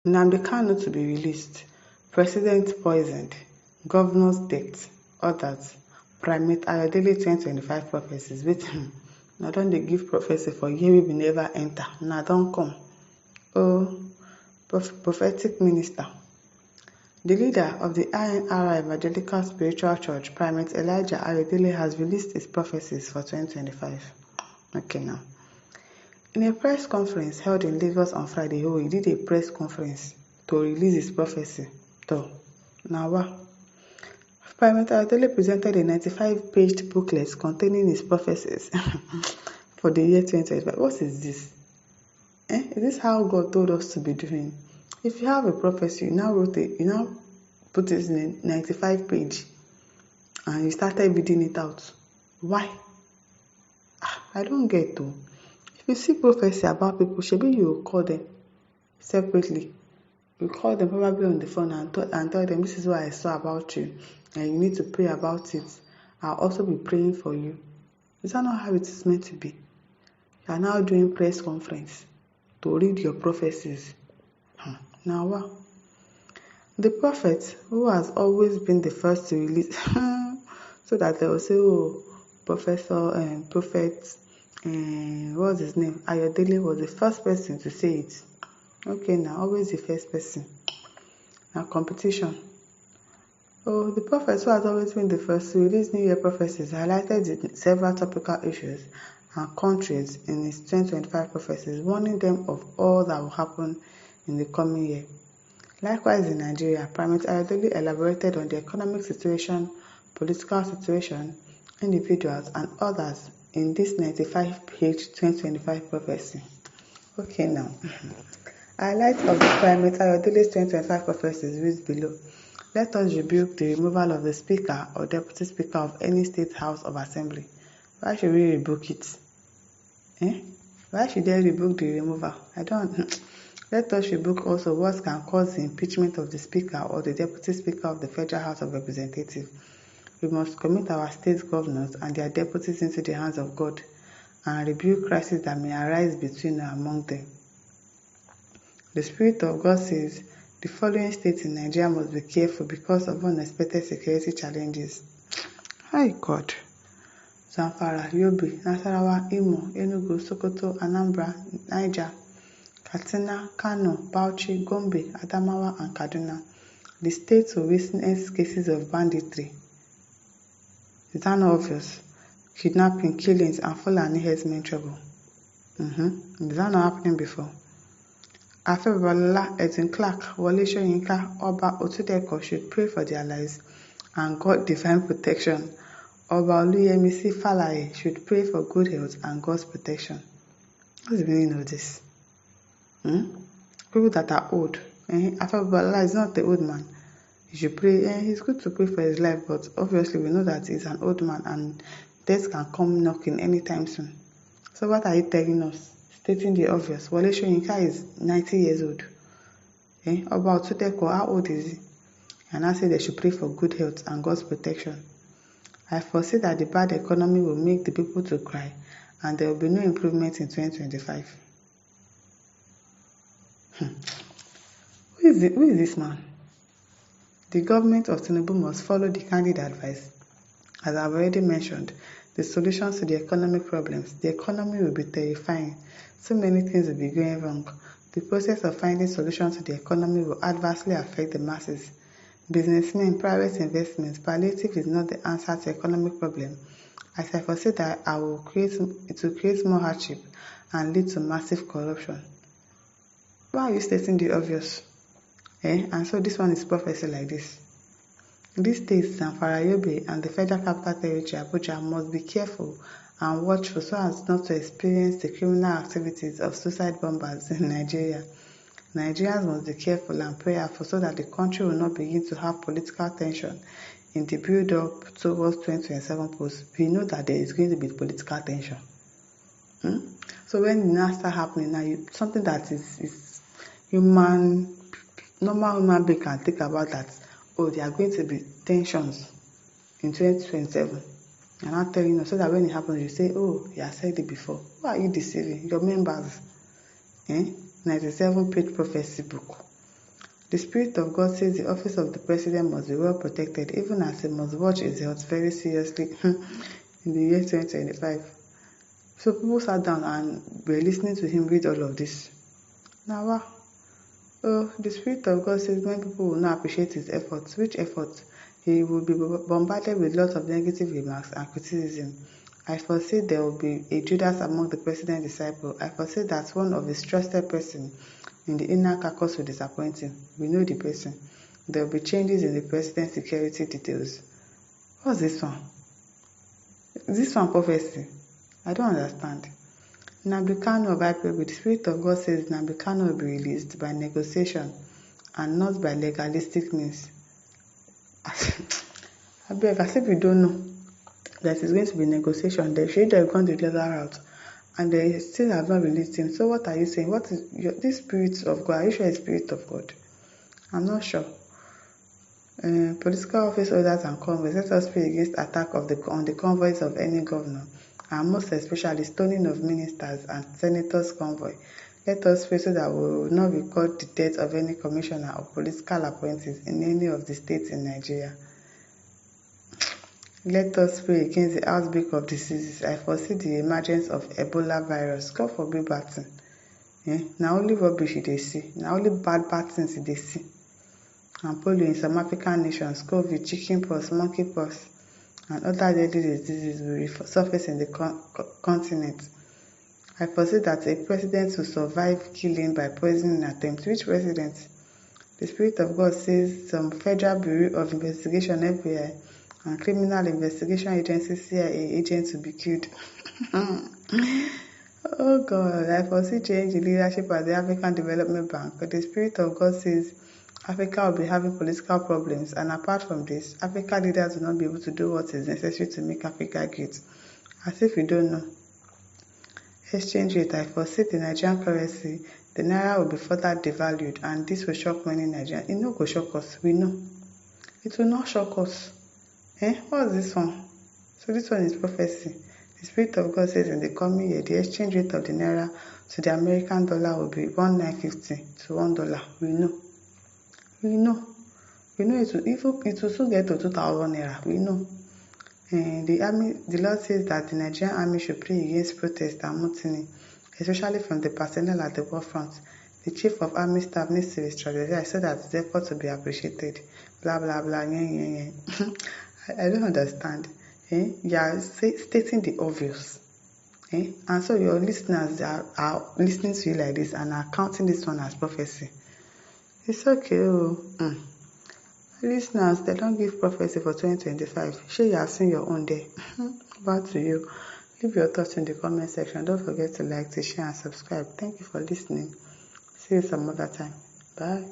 Nnamdi Kanu to be released. President poisoned. Governor's death. Others. Primate Ayodele 2025 prophecies. Wait, now don't they give prophecy for year we never enter. Now don't come. Oh, prophetic minister. The leader of the INRI Evangelical Spiritual Church, Primate Elijah Ayodele, has released his prophecies for 2025. Okay, now. In a press conference held in Lagos on Friday, he did a press conference to release his prophecy. Now what? Primate Ayodele presented a 95-page booklet containing his prophecies for the year 2025. What is this? Is this how God told us to be doing? If you have a prophecy, you now put it in a 95-page and you started reading it out. Why? I don't get to. If you see prophecy about people, maybe you will call them separately. You call them probably on the phone and tell them, this is what I saw about you and you need to pray about it. I'll also be praying for you. Is that not how it is meant to be? You are now doing press conference to read your prophecies. Now what? The prophet, who has always been the first to release, so that they will say, oh, prophet, what's his name? Ayodele was the first person to say it. Okay, now always the first person. Now competition. Oh, the prophet who has always been the first to release New Year prophecies highlighted several topical issues and countries in his 2025 prophecies, warning them of all that will happen in the coming year. Likewise, in Nigeria, Primate Ayodele elaborated on the economic situation, political situation, individuals, and others in this 95-page 2025 prophecy. Okay, now. Highlights of the Primate Ayodele's 2025 prophecies reads below. Let us rebuke the removal of the Speaker or Deputy Speaker of any State House of Assembly. Why should we rebuke it? Why should they rebuke the removal? I don't. Let us rebuke also what can cause the impeachment of the Speaker or the Deputy Speaker of the Federal House of Representatives. We must commit our state governors and their deputies into the hands of God and rebuke crises that may arise between or among them. The Spirit of God says the following states in Nigeria must be careful because of unexpected security challenges. Hi God. Zamfara, Yobe, Nasarawa, Imo, Enugu, Sokoto, Anambra, Niger, Katsina, Kano, Bauchi, Gombe, Adamawa, and Kaduna. The states will witness cases of banditry. Is that not obvious? Kidnapping, killings, and Fulani herdsmen trouble. Is that not happening before? Afebalola, Edwin Clark, Wole Soyinka, Oba Otudeko should pray for their lives and God divine protection. Oba Oluyemisi Falaye should pray for good health and God's protection. What's the meaning of this? People that are old. Afebalola is not the old man. You should pray. It's good to pray for his life, but obviously we know that he's an old man and death can come knocking anytime soon. So what are you telling us? Stating the obvious. Wole Soyinka is 90 years old. Oba Otudeko, how old is he? And I say they should pray for good health and God's protection. I foresee that the bad economy will make the people to cry and there will be no improvement in 2025. Who is this man? The government of Tinubu must follow the candid advice. As I've already mentioned, the solutions to the economic problems. The economy will be terrifying. So many things will be going wrong. The process of finding solutions to the economy will adversely affect the masses. Businessmen, private investments, palliative is not the answer to economic problem. As I foresee that it will create more hardship and lead to massive corruption. Why are you stating the obvious? And so this one is prophecy like this. These states, Zamfara, Yobe, and the Federal Capital Territory, Abuja, must be careful and watchful so as not to experience the criminal activities of suicide bombers in Nigeria. Nigerians must be careful and prayerful so that the country will not begin to have political tension in the build-up towards 2027 polls. We know that there is going to be political tension. So when it now start happening, now something that is human, normal human being can think about that. Oh, there are going to be tensions in 2027. I'm not telling you so that when it happens, you say, oh, you have said it before. Who are you deceiving? Your members. 97-page prophecy book. The Spirit of God says the office of the president must be well protected, even as he must watch his health very seriously in the year 2025. So people sat down and were listening to him read all of this. Now, wow. Oh, the Spirit of God says when people will not appreciate his efforts, which efforts? He will be bombarded with lots of negative remarks and criticism. I foresee there will be a Judas among the president's disciples. I foresee that one of his trusted persons in the inner caucus will disappoint him. We know the person. There will be changes in the president's security details. What's this one? Is this one prophecy? I don't understand. Nnamdi Kanu of IPOB, the Spirit of God says Nnamdi Kanu will be released by negotiation and not by legalistic means. I beg, as if you don't know that it's going to be negotiation. They should have gone the legal route and they still have not released him. So what are you saying? What is this Spirit of God? Are you sure it's Spirit of God? I'm not sure. Political office holders and convoys, let us pray against attack on the convoys of any governor, and most especially stoning of ministers and senators' convoy. Let us pray so that we will not record the death of any commissioner or political appointees in any of the states in Nigeria. Let us pray against the outbreak of diseases. I foresee the emergence of Ebola virus. God forbid bad thing. Now only rubbish they see. Now only bad things they see. And polio in some African nations, COVID, chickenpox, monkeypox, and other deadly diseases will resurface in the continent. I foresee that a president will survive killing by poisoning attempt. Which president? The Spirit of God says some Federal Bureau of Investigation, FBI, and Criminal Investigation Agency, CIA agents will be killed. Oh God, I foresee change in leadership at the African Development Bank. But the Spirit of God says Africa will be having political problems, and apart from this, African leaders will not be able to do what is necessary to make Africa great. As if you don't know. Exchange rate, I foresee the Nigerian currency, the Naira will be further devalued, and this will shock many Nigerians. It no go shock us, we know. It will not shock us. What's this one? So this one is prophecy. The Spirit of God says in the coming year, the exchange rate of the Naira to the American dollar will be 1,950 to $1. We know. It will soon get to 2,000 Naira. We know. The Lord says that the Nigerian army should pray against protest and mutiny, especially from the personnel at the war front. The Chief of Army Staff needs to be strategized so that his efforts will be appreciated. Blah, blah, blah. I don't understand. You are stating the obvious. And so your listeners are listening to you like this and are counting this one as prophecy. It's okay. Listeners, they don't give prophecy for 2025. Sure, you have seen your own day. Back to you. Leave your thoughts in the comment section. Don't forget to like, to share, and subscribe. Thank you for listening. See you some other time. Bye.